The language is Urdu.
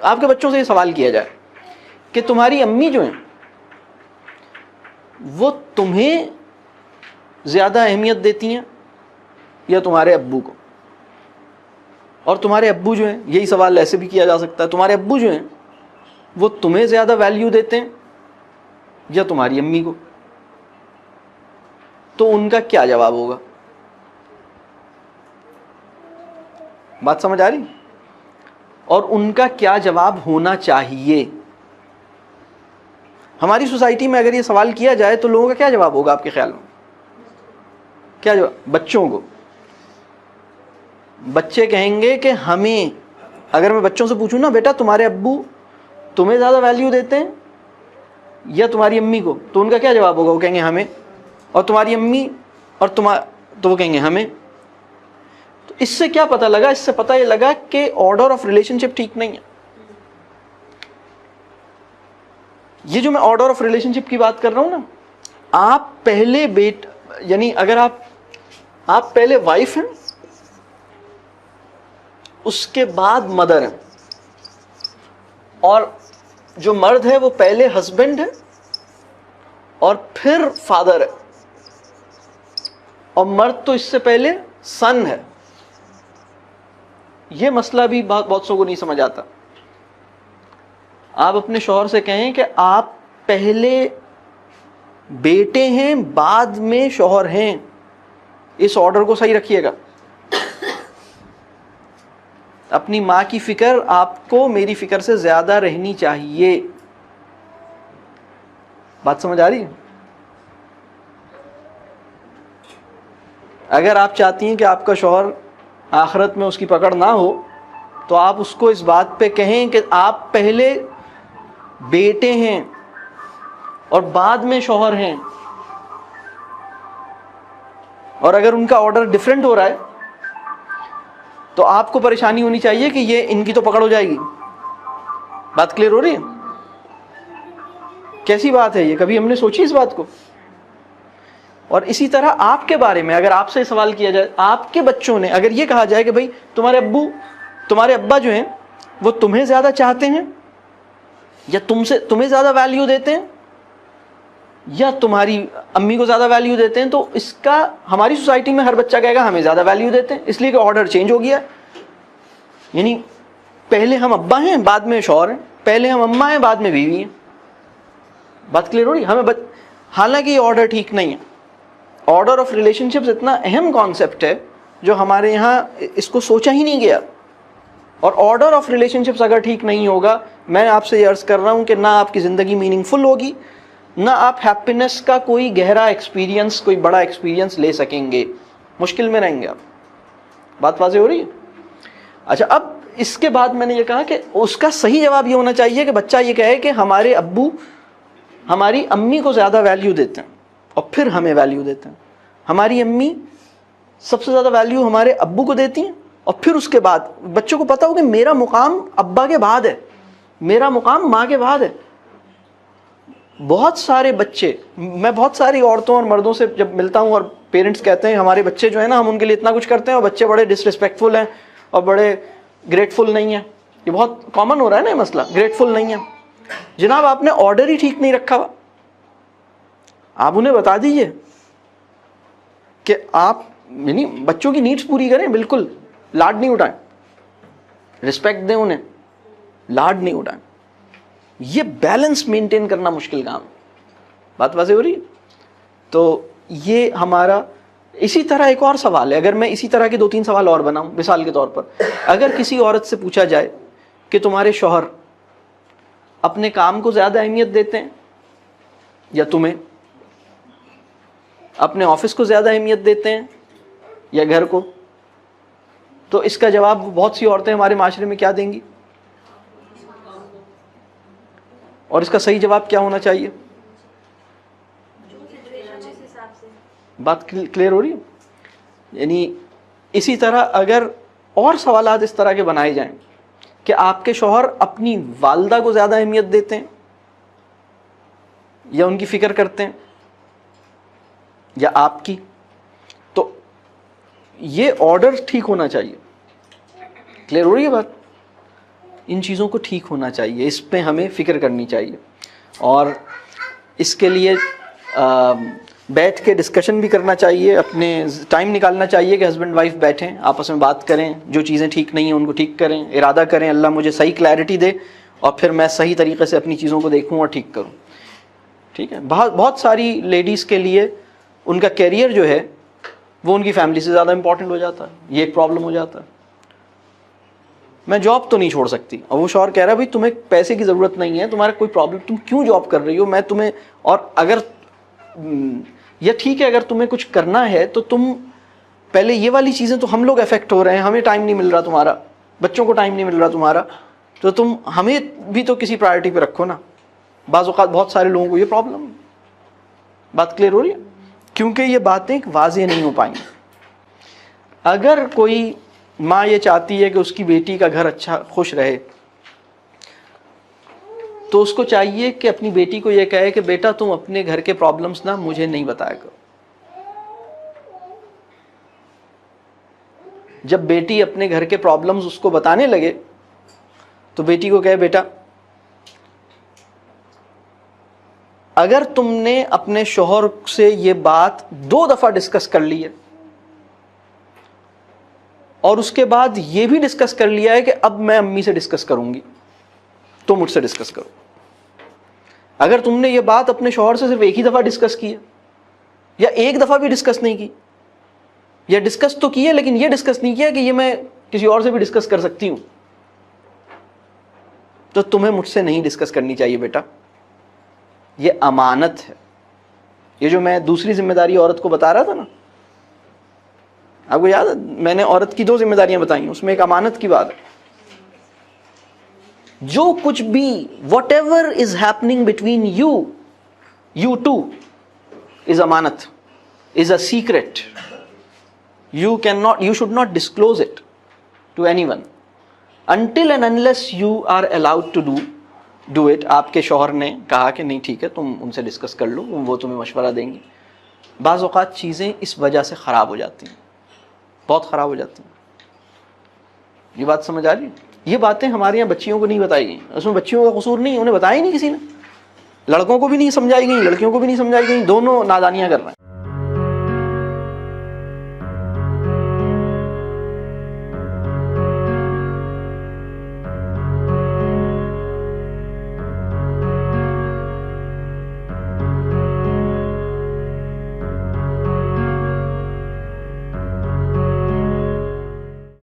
آپ کے بچوں سے یہ سوال کیا جائے کہ تمہاری امی جو ہیں وہ تمہیں زیادہ اہمیت دیتی ہیں یا تمہارے ابو کو؟ اور تمہارے ابو جو ہیں، یہی سوال ایسے بھی کیا جا سکتا ہے، تمہارے ابو جو ہیں وہ تمہیں زیادہ ویلیو دیتے ہیں یا تمہاری امی کو؟ تو ان کا کیا جواب ہوگا؟ بات سمجھ آ رہی؟ اور ان کا کیا جواب ہونا چاہیے؟ ہماری سوسائٹی میں اگر یہ سوال کیا جائے تو لوگوں کا کیا جواب ہوگا آپ کے خیال میں؟ کیا جواب؟ بچوں کو، بچے کہیں گے کہ ہمیں، اگر میں بچوں سے پوچھوں نا بیٹا تمہارے ابو تمہیں زیادہ ویلیو دیتے ہیں یا تمہاری امی کو، تو ان کا کیا جواب ہوگا؟ وہ کہیں گے ہمیں. اور تمہاری امی اور تو وہ کہیں گے ہمیں. تو اس سے کیا پتہ لگا؟ اس سے پتہ یہ لگا کہ آرڈر آف ریلیشن شپ ٹھیک نہیں ہے. یہ جو میں آرڈر آف ریلیشن شپ کی بات کر رہا ہوں نا، آپ پہلے یعنی اگر آپ پہلے وائف ہیں، اس کے بعد مدر ہیں، اور جو مرد ہے وہ پہلے ہسبینڈ ہے اور پھر فادر ہے، اور مرد تو اس سے پہلے سن ہے. یہ مسئلہ بھی بہت سو کو نہیں سمجھ آتا. آپ اپنے شوہر سے کہیں کہ آپ پہلے بیٹے ہیں بعد میں شوہر ہیں، اس آرڈر کو صحیح رکھیے گا. اپنی ماں کی فکر آپ کو میری فکر سے زیادہ رہنی چاہیے. بات سمجھ آ رہی ہے؟ اگر آپ چاہتی ہیں کہ آپ کا شوہر آخرت میں اس کی پکڑ نہ ہو تو آپ اس کو اس بات پہ کہیں کہ آپ پہلے بیٹے ہیں اور بعد میں شوہر ہیں. اور اگر ان کا آرڈر ڈیفرنٹ ہو رہا ہے تو آپ کو پریشانی ہونی چاہیے کہ یہ ان کی تو پکڑ ہو جائے گی. بات کلیئر ہو رہی ہے؟ کیسی بات ہے یہ؟ کبھی ہم نے سوچی اس بات کو؟ اور اسی طرح آپ کے بارے میں اگر آپ سے سوال کیا جائے، آپ کے بچوں نے اگر یہ کہا جائے کہ بھائی تمہارے ابا جو ہیں وہ تمہیں زیادہ چاہتے ہیں یا تمہیں زیادہ ویلیو دیتے ہیں یا تمہاری امی کو زیادہ ویلیو دیتے ہیں، تو اس کا ہماری سوسائٹی میں ہر بچہ کہے گا ہمیں زیادہ ویلیو دیتے ہیں، اس لیے کہ آرڈر چینج ہو گیا. یعنی پہلے ہم ابا ہیں بعد میں شوہر ہیں، پہلے ہم اماں ہیں بعد میں بیوی ہیں. بات کلیئر ہو رہی؟ حالانکہ یہ آرڈر ٹھیک نہیں ہے. آرڈر آف ریلیشن شپس اتنا اہم کانسیپٹ ہے جو ہمارے یہاں اس کو سوچا ہی نہیں گیا. اور آرڈر آف ریلیشن شپس اگر ٹھیک نہیں ہوگا، میں آپ سے یہ عرض کر رہا ہوں کہ نہ آپ کی زندگی میننگ فل ہوگی، نہ آپ ہیپینس کا کوئی گہرا ایکسپیرینس، کوئی بڑا ایکسپیرینس لے سکیں گے، مشکل میں رہیں گے آپ. بات واضح ہو رہی ہے؟ اچھا، اب اس کے بعد میں نے یہ کہا کہ اس کا صحیح جواب یہ ہونا چاہیے کہ بچہ یہ کہے کہ ہمارے ابو ہماری امی کو زیادہ ویلیو دیتے ہیں اور پھر ہمیں ویلیو دیتے ہیں. ہماری امی سب سے زیادہ ویلیو ہمارے ابو کو دیتی ہیں اور پھر اس کے بعد بچوں کو پتا ہو کہ میرا مقام ابا کے بعد ہے، میرا مقام ماں کے بعد ہے. بہت سارے بچے، میں بہت ساری عورتوں اور مردوں سے جب ملتا ہوں اور پیرنٹس کہتے ہیں ہمارے بچے جو ہیں نا ہم ان کے لیے اتنا کچھ کرتے ہیں اور بچے بڑے ڈس ریسپیکٹفل ہیں اور بڑے گریٹفل نہیں ہیں. یہ بہت کامن ہو رہا ہے نا یہ مسئلہ، گریٹفل نہیں ہے. جناب آپ نے آرڈر ہی ٹھیک نہیں رکھا ہوا. آپ انہیں بتا دیجئے کہ آپ یعنی بچوں کی نیڈز پوری کریں، بالکل لاڈ نہیں اٹھائیں، رسپیکٹ دیں انہیں، لاڈ نہیں اٹھائیں. یہ بیلنس مینٹین کرنا مشکل کام ہے. بات واضح ہو رہی ہے؟ تو یہ ہمارا اسی طرح ایک اور سوال ہے، اگر میں اسی طرح کے 2-3 سوال اور بناؤں. مثال کے طور پر اگر کسی عورت سے پوچھا جائے کہ تمہارے شوہر اپنے کام کو زیادہ اہمیت دیتے ہیں یا تمہیں، اپنے آفس کو زیادہ اہمیت دیتے ہیں یا گھر کو، تو اس کا جواب بہت سی عورتیں ہمارے معاشرے میں کیا دیں گی؟ اور اس کا صحیح جواب کیا ہونا چاہیے؟ بات کلیئر ہو رہی ہے؟ یعنی اسی طرح اگر اور سوالات اس طرح کے بنائے جائیں کہ آپ کے شوہر اپنی والدہ کو زیادہ اہمیت دیتے ہیں یا ان کی فکر کرتے ہیں یا آپ کی، تو یہ آرڈر ٹھیک ہونا چاہیے. کلیئر ہو رہی ہے بات؟ ان چیزوں کو ٹھیک ہونا چاہیے، اس پہ ہمیں فکر کرنی چاہیے، اور اس کے لیے بیٹھ کے ڈسکشن بھی کرنا چاہیے، اپنے ٹائم نکالنا چاہیے کہ ہسبینڈ وائف بیٹھیں، آپس میں بات کریں، جو چیزیں ٹھیک نہیں ہیں ان کو ٹھیک کریں، ارادہ کریں اللہ مجھے صحیح کلیئرٹی دے اور پھر میں صحیح طریقے سے اپنی چیزوں کو دیکھوں اور ٹھیک کروں. ٹھیک ہے. بہت ساری لیڈیز کے لیے ان کا کیریئر جو ہے وہ ان کی فیملی سے زیادہ امپورٹنٹ ہو جاتا ہے، یہ ایک پرابلم ہو جاتا ہے. میں جاب تو نہیں چھوڑ سکتی، اور وہ شوہر کہہ رہا ہے بھائی تمہیں پیسے کی ضرورت نہیں ہے، تمہارا کوئی پرابلم، تم کیوں جاب کر رہی ہو، میں تمہیں، اور اگر یہ ٹھیک ہے اگر تمہیں کچھ کرنا ہے تو تم پہلے یہ والی چیزیں، تو ہم لوگ افیکٹ ہو رہے ہیں، ہمیں ٹائم نہیں مل رہا تمہارا، بچوں کو ٹائم نہیں مل رہا تمہارا، تو تم ہمیں بھی تو کسی پرائرٹی پہ رکھو نا. بعض اوقات بہت سارے لوگوں کو یہ پرابلم ہے. بات کلیئر ہو رہی ہے؟ کیونکہ یہ باتیں واضح نہیں ہو پائیں. اگر کوئی ماں یہ چاہتی ہے کہ اس کی بیٹی کا گھر اچھا خوش رہے، تو اس کو چاہیے کہ اپنی بیٹی کو یہ کہے کہ بیٹا تم اپنے گھر کے پرابلمز نا مجھے نہیں بتایا کرو. جب بیٹی اپنے گھر کے پرابلمز اس کو بتانے لگے تو بیٹی کو کہے بیٹا اگر تم نے اپنے شوہر سے یہ بات 2 دفعہ ڈسکس کر لی ہے اور اس کے بعد یہ بھی ڈسکس کر لیا ہے کہ اب میں امی سے ڈسکس کروں گی تو مجھ سے ڈسکس کرو. اگر تم نے یہ بات اپنے شوہر سے صرف ایک ہی دفعہ ڈسکس کی ہے یا ایک دفعہ بھی ڈسکس نہیں کی، یا ڈسکس تو کی ہے لیکن یہ ڈسکس نہیں کیا کہ یہ میں کسی اور سے بھی ڈسکس کر سکتی ہوں، تو تمہیں مجھ سے نہیں ڈسکس کرنی چاہیے بیٹا. یہ امانت ہے. یہ جو میں دوسری ذمہ داری عورت کو بتا رہا تھا نا، آپ کو یاد ہے میں نے عورت کی 2 ذمہ داریاں بتائی ہیں، اس میں ایک امانت کی بات ہے. جو کچھ بھی whatever is happening between you two is امانت، is a secret. You should not disclose it to anyone until and unless you are allowed to do it. آپ کے شوہر نے کہا کہ نہیں ٹھیک ہے تم ان سے ڈسکس کر لو، وہ تمہیں مشورہ دیں گے. بعض اوقات چیزیں اس وجہ سے خراب ہو جاتی ہیں، بہت خراب ہو جاتی ہیں. یہ بات سمجھ آ رہی ہے؟ یہ باتیں ہمارے یہاں بچیوں کو نہیں بتائی گئیں، اس میں بچیوں کا قصور نہیں، انہیں بتایا ہی نہیں کسی نے. لڑکوں کو بھی نہیں سمجھائی گئی، لڑکیوں کو بھی نہیں سمجھائی گئی، دونوں نادانیاں کر رہے ہیں.